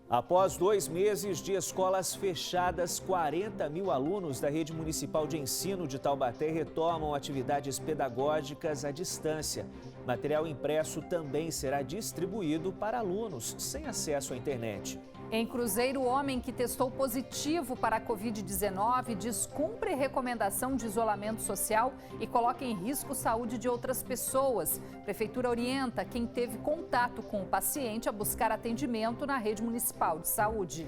Após 2 meses de escolas fechadas, 40 mil alunos da Rede Municipal de Ensino de Taubaté retomam atividades pedagógicas à distância. Material impresso também será distribuído para alunos sem acesso à internet. Em Cruzeiro, o homem que testou positivo para a Covid-19 descumpre recomendação de isolamento social e coloca em risco a saúde de outras pessoas. A Prefeitura orienta quem teve contato com o paciente a buscar atendimento na rede municipal de saúde.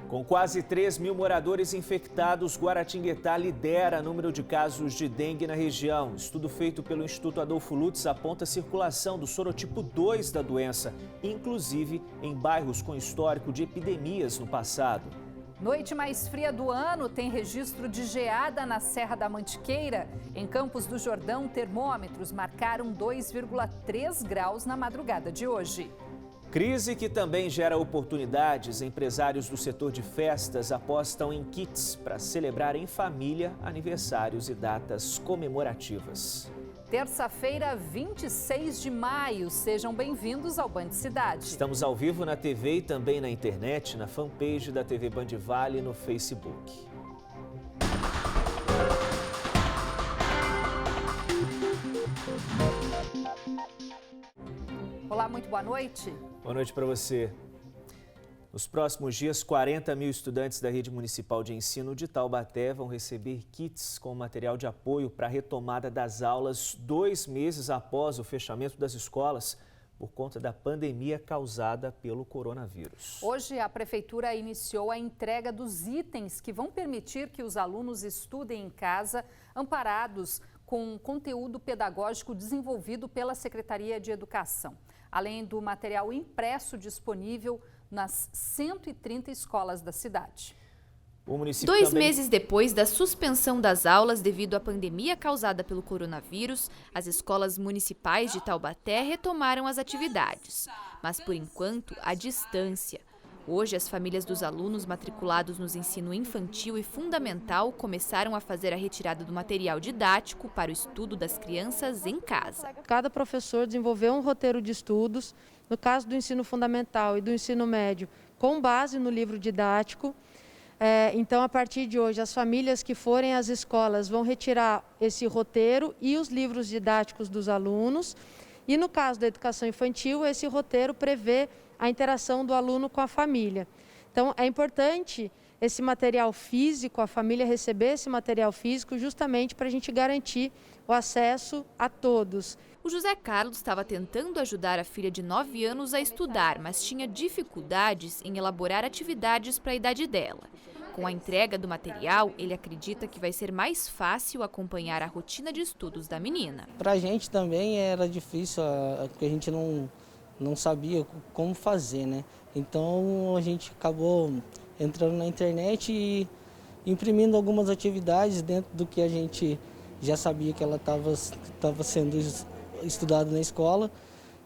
Com quase 3 mil moradores infectados, Guaratinguetá lidera o número de casos de dengue na região. Estudo feito pelo Instituto Adolfo Lutz aponta a circulação do sorotipo 2 da doença, inclusive em bairros com histórico de epidemias no passado. Noite mais fria do ano tem registro de geada na Serra da Mantiqueira. Em Campos do Jordão, termômetros marcaram 2,3 graus na madrugada de hoje. Crise que também gera oportunidades. Empresários do setor de festas apostam em kits para celebrar em família aniversários e datas comemorativas. Terça-feira, 26 de maio. Sejam bem-vindos ao Band Cidade. Estamos ao vivo na TV e também na internet, na fanpage da TV Band Vale no Facebook. Olá, muito boa noite. Boa noite para você. Nos próximos dias, 40 mil estudantes da Rede Municipal de Ensino de Taubaté vão receber kits com material de apoio para a retomada das aulas 2 meses após o fechamento das escolas por conta da pandemia causada pelo coronavírus. Hoje, a Prefeitura iniciou a entrega dos itens que vão permitir que os alunos estudem em casa, amparados com conteúdo pedagógico desenvolvido pela Secretaria de Educação, além do material impresso disponível nas 130 escolas da cidade. O município 2 meses depois da suspensão das aulas devido à pandemia causada pelo coronavírus, as escolas municipais de Taubaté retomaram as atividades, mas por enquanto à distância. Hoje, as famílias dos alunos matriculados nos ensino infantil e fundamental começaram a fazer a retirada do material didático para o estudo das crianças em casa. Cada professor desenvolveu um roteiro de estudos, no caso do ensino fundamental e do ensino médio, com base no livro didático. Então, a partir de hoje, as famílias que forem às escolas vão retirar esse roteiro e os livros didáticos dos alunos. E no caso da educação infantil, esse roteiro prevê a interação do aluno com a família. Então, é importante esse material físico, a família receber esse material físico justamente para a gente garantir o acesso a todos. O José Carlos estava tentando ajudar a filha de 9 anos a estudar, mas tinha dificuldades em elaborar atividades para a idade dela. Com a entrega do material, ele acredita que vai ser mais fácil acompanhar a rotina de estudos da menina. Para a gente também era difícil, porque a gente não sabia como fazer, né? Então a gente acabou entrando na internet e imprimindo algumas atividades dentro do que a gente já sabia que ela estava sendo estudada na escola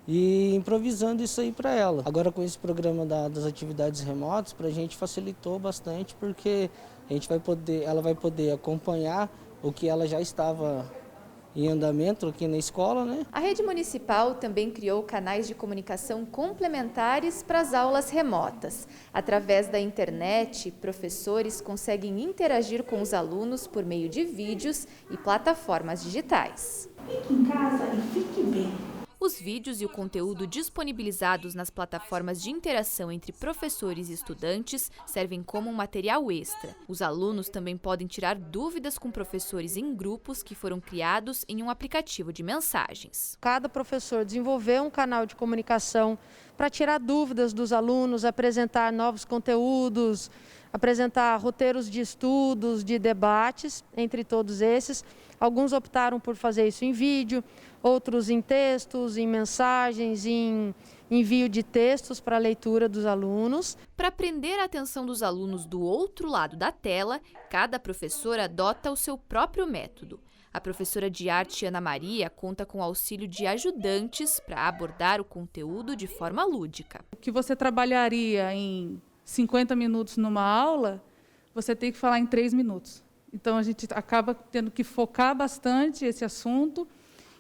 e improvisando isso aí para ela. Agora com esse programa das atividades remotas, para a gente facilitou bastante porque ela vai poder acompanhar o que ela já estava em andamento aqui na escola, né? A rede municipal também criou canais de comunicação complementares para as aulas remotas. Através da internet, professores conseguem interagir com os alunos por meio de vídeos e plataformas digitais. Fique em casa e fique bem. Os vídeos e o conteúdo disponibilizados nas plataformas de interação entre professores e estudantes servem como um material extra. Os alunos também podem tirar dúvidas com professores em grupos que foram criados em um aplicativo de mensagens. Cada professor desenvolveu um canal de comunicação para tirar dúvidas dos alunos, apresentar novos conteúdos, apresentar roteiros de estudos, de debates, entre todos esses. Alguns optaram por fazer isso em vídeo, outros em textos, em mensagens, em envio de textos para a leitura dos alunos. Para prender a atenção dos alunos do outro lado da tela, cada professor adota o seu próprio método. A professora de arte Ana Maria conta com o auxílio de ajudantes para abordar o conteúdo de forma lúdica. O que você trabalharia em 50 minutos numa aula, você tem que falar em 3 minutos. Então, a gente acaba tendo que focar bastante esse assunto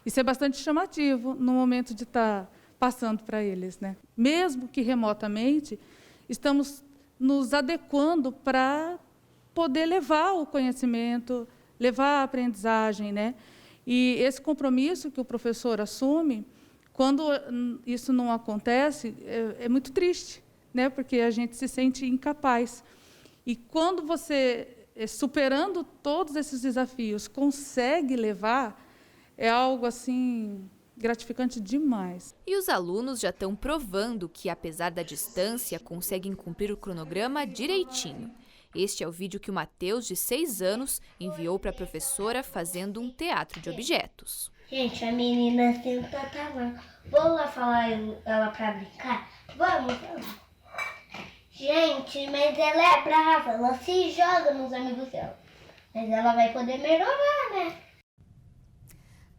e ser bastante chamativo no momento de estar passando para eles, né? Mesmo que remotamente, estamos nos adequando para poder levar o conhecimento, levar a aprendizagem, né? E esse compromisso que o professor assume, quando isso não acontece, é muito triste, né? Porque a gente se sente incapaz. E quando você, superando todos esses desafios, consegue levar, é algo assim gratificante demais. E os alunos já estão provando que, apesar da distância, conseguem cumprir o cronograma direitinho. Este é o vídeo que o Matheus, de 6 anos, enviou para a professora fazendo um teatro de objetos. Gente, a menina senta, tá lá. Vou lá falar ela pra brincar? Vamos. Gente, mas ela é brava, ela se joga nos amigos dela. Mas ela vai poder melhorar, né?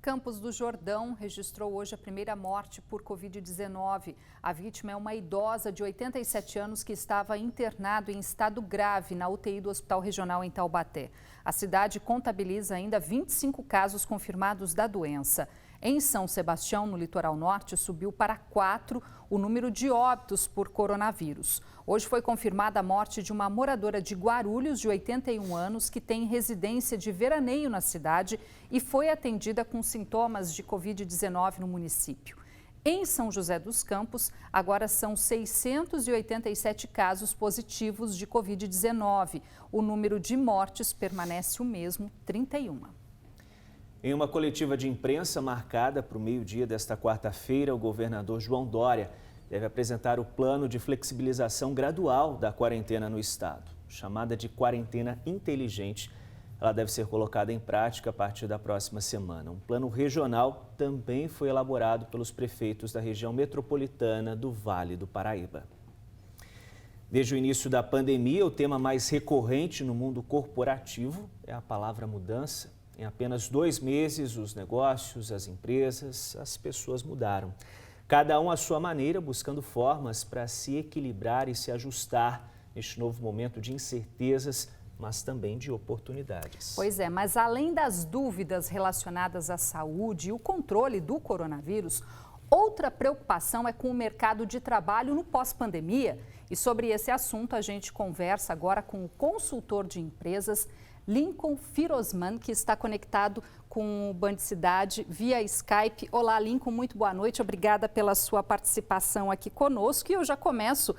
Campos do Jordão registrou hoje a primeira morte por Covid-19. A vítima é uma idosa de 87 anos que estava internado em estado grave na UTI do Hospital Regional em Taubaté. A cidade contabiliza ainda 25 casos confirmados da doença. Em São Sebastião, no litoral norte, subiu para 4 o número de óbitos por coronavírus. Hoje foi confirmada a morte de uma moradora de Guarulhos, de 81 anos, que tem residência de veraneio na cidade e foi atendida com sintomas de Covid-19 no município. Em São José dos Campos, agora são 687 casos positivos de Covid-19. O número de mortes permanece o mesmo, 31. Em uma coletiva de imprensa marcada para o meio-dia desta quarta-feira, o governador João Dória deve apresentar o plano de flexibilização gradual da quarentena no estado. Chamada de quarentena inteligente, ela deve ser colocada em prática a partir da próxima semana. Um plano regional também foi elaborado pelos prefeitos da região metropolitana do Vale do Paraíba. Desde o início da pandemia, o tema mais recorrente no mundo corporativo é a palavra mudança. Em apenas 2 meses, os negócios, as empresas, as pessoas mudaram. Cada um à sua maneira, buscando formas para se equilibrar e se ajustar neste novo momento de incertezas, mas também de oportunidades. Pois é, mas além das dúvidas relacionadas à saúde e o controle do coronavírus, outra preocupação é com o mercado de trabalho no pós-pandemia. E sobre esse assunto a gente conversa agora com o consultor de empresas, Lincoln Firosman, que está conectado com o Band Cidade via Skype. Olá, Lincoln, muito boa noite. Obrigada pela sua participação aqui conosco. E eu já começo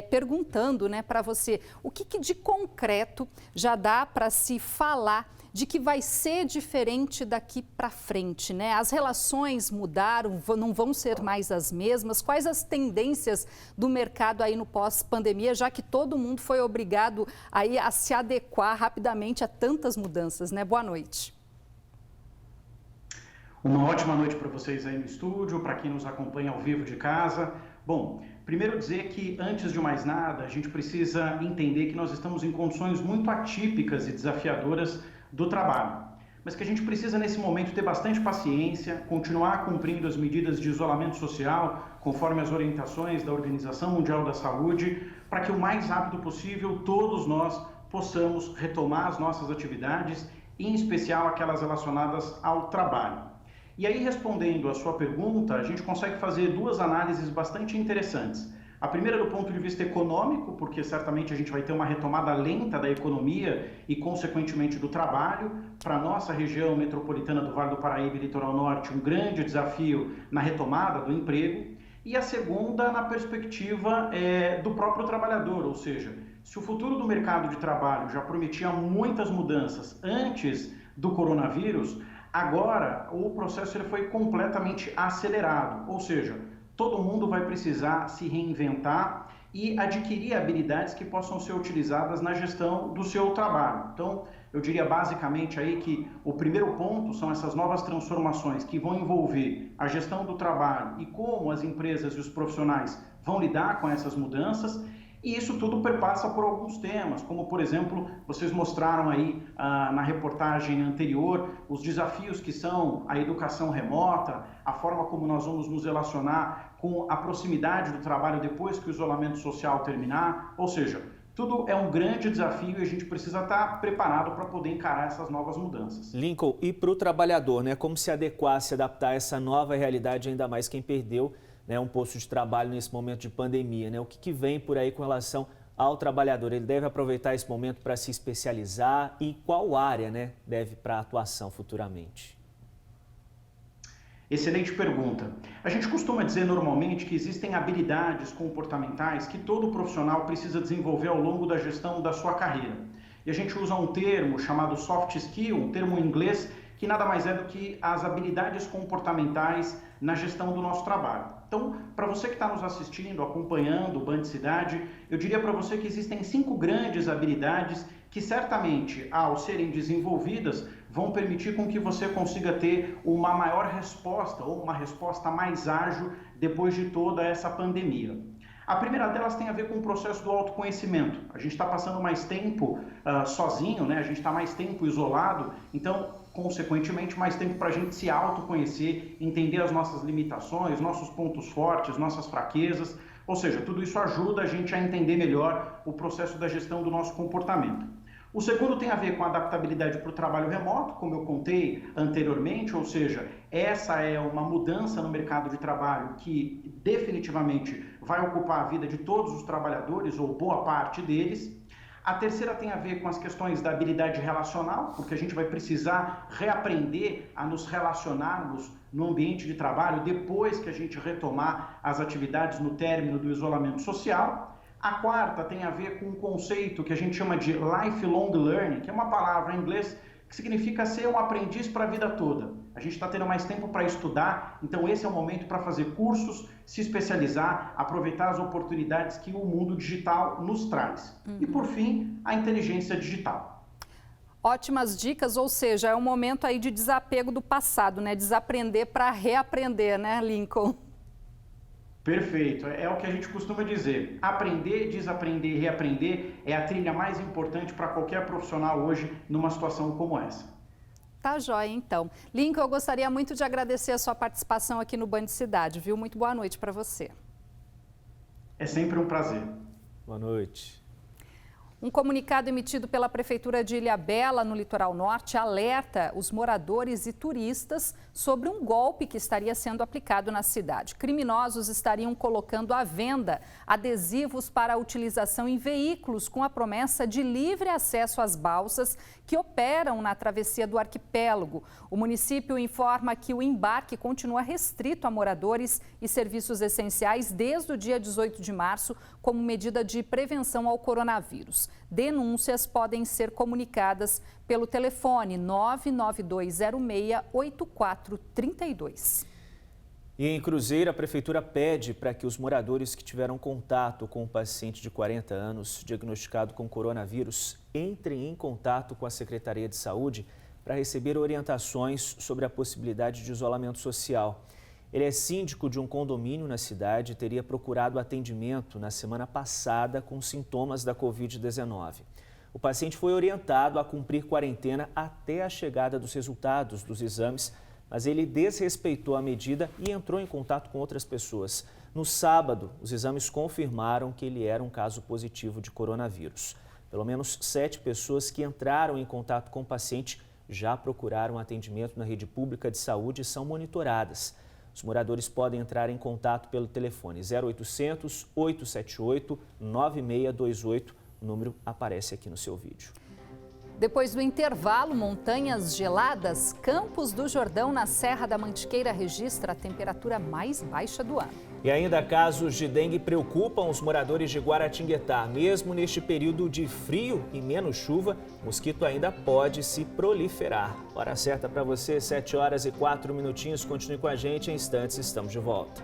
perguntando, para você, o que de concreto já dá para se falar de que vai ser diferente daqui para frente, né? As relações mudaram, não vão ser mais as mesmas. Quais as tendências do mercado aí no pós-pandemia, já que todo mundo foi obrigado aí a se adequar rapidamente a tantas mudanças, né? Boa noite. Uma ótima noite para vocês aí no estúdio, para quem nos acompanha ao vivo de casa. Bom, primeiro dizer que, antes de mais nada, a gente precisa entender que nós estamos em condições muito atípicas e desafiadoras do trabalho, mas que a gente precisa nesse momento ter bastante paciência, continuar cumprindo as medidas de isolamento social, conforme as orientações da Organização Mundial da Saúde, para que o mais rápido possível todos nós possamos retomar as nossas atividades, em especial aquelas relacionadas ao trabalho. E aí, respondendo à sua pergunta, a gente consegue fazer 2 análises bastante interessantes. A primeira do ponto de vista econômico, porque certamente a gente vai ter uma retomada lenta da economia e, consequentemente, do trabalho. Para a nossa região metropolitana do Vale do Paraíba e Litoral Norte, um grande desafio na retomada do emprego. E a segunda, na perspectiva do próprio trabalhador, ou seja, se o futuro do mercado de trabalho já prometia muitas mudanças antes do coronavírus, agora o processo ele foi completamente acelerado, ou seja, todo mundo vai precisar se reinventar e adquirir habilidades que possam ser utilizadas na gestão do seu trabalho. Então, eu diria basicamente aí que o primeiro ponto são essas novas transformações que vão envolver a gestão do trabalho e como as empresas e os profissionais vão lidar com essas mudanças. E isso tudo perpassa por alguns temas, como, por exemplo, vocês mostraram aí na reportagem anterior, os desafios que são a educação remota, a forma como nós vamos nos relacionar com a proximidade do trabalho depois que o isolamento social terminar. Ou seja, tudo é um grande desafio e a gente precisa estar preparado para poder encarar essas novas mudanças. Lincoln, e para o trabalhador, como se adequar, se adaptar a essa nova realidade, ainda mais quem perdeu né, um posto de trabalho nesse momento de pandemia, né? O que vem por aí com relação ao trabalhador? Ele deve aproveitar esse momento para se especializar e qual área, né, deve para atuação futuramente? Excelente pergunta. A gente costuma dizer normalmente que existem habilidades comportamentais que todo profissional precisa desenvolver ao longo da gestão da sua carreira. E a gente usa um termo chamado soft skill, um termo em inglês, que nada mais é do que as habilidades comportamentais na gestão do nosso trabalho. Então, para você que está nos assistindo, acompanhando o Band Cidade, eu diria para você que existem 5 grandes habilidades que certamente, ao serem desenvolvidas, vão permitir com que você consiga ter uma maior resposta ou uma resposta mais ágil depois de toda essa pandemia. A primeira delas tem a ver com o processo do autoconhecimento. A gente está passando mais tempo sozinho, né? A gente está mais tempo isolado, então, consequentemente, mais tempo para a gente se autoconhecer, entender as nossas limitações, nossos pontos fortes, nossas fraquezas. Ou seja, tudo isso ajuda a gente a entender melhor o processo da gestão do nosso comportamento. O segundo tem a ver com a adaptabilidade para o trabalho remoto, como eu contei anteriormente, ou seja, essa é uma mudança no mercado de trabalho que definitivamente vai ocupar a vida de todos os trabalhadores, ou boa parte deles. A terceira tem a ver com as questões da habilidade relacional, porque a gente vai precisar reaprender a nos relacionarmos no ambiente de trabalho depois que a gente retomar as atividades no término do isolamento social. A quarta tem a ver com um conceito que a gente chama de lifelong learning, que é uma palavra em inglês que significa ser um aprendiz para a vida toda. A gente está tendo mais tempo para estudar, então esse é o momento para fazer cursos, se especializar, aproveitar as oportunidades que o mundo digital nos traz. E por fim, a inteligência digital. Ótimas dicas, ou seja, é um momento aí de desapego do passado, né? Desaprender para reaprender, né, Lincoln? Perfeito, é o que a gente costuma dizer. Aprender, desaprender e reaprender é a trilha mais importante para qualquer profissional hoje numa situação como essa. Tá joia, então. Lincoln, eu gostaria muito de agradecer a sua participação aqui no Band Cidade, viu? Muito boa noite para você. É sempre um prazer. Boa noite. Um comunicado emitido pela Prefeitura de Ilhabela, no Litoral Norte, alerta os moradores e turistas sobre um golpe que estaria sendo aplicado na cidade. Criminosos estariam colocando à venda adesivos para a utilização em veículos com a promessa de livre acesso às balsas que operam na travessia do arquipélago. O município informa que o embarque continua restrito a moradores e serviços essenciais desde o dia 18 de março, como medida de prevenção ao coronavírus. Denúncias podem ser comunicadas pelo telefone 99206-8432. E em Cruzeiro, a Prefeitura pede para que os moradores que tiveram contato com um paciente de 40 anos diagnosticado com coronavírus entrem em contato com a Secretaria de Saúde para receber orientações sobre a possibilidade de isolamento social. Ele é síndico de um condomínio na cidade e teria procurado atendimento na semana passada com sintomas da Covid-19. O paciente foi orientado a cumprir quarentena até a chegada dos resultados dos exames, mas ele desrespeitou a medida e entrou em contato com outras pessoas. No sábado, os exames confirmaram que ele era um caso positivo de coronavírus. Pelo menos 7 pessoas que entraram em contato com o paciente já procuraram atendimento na rede pública de saúde e são monitoradas. Os moradores podem entrar em contato pelo telefone 0800 878 9628. O número aparece aqui no seu vídeo. Depois do intervalo, montanhas geladas, Campos do Jordão, na Serra da Mantiqueira, registra a temperatura mais baixa do ano. E ainda casos de dengue preocupam os moradores de Guaratinguetá. Mesmo neste período de frio e menos chuva, o mosquito ainda pode se proliferar. Hora certa para você, 7 horas e 4 minutinhos. Continue com a gente, em instantes estamos de volta.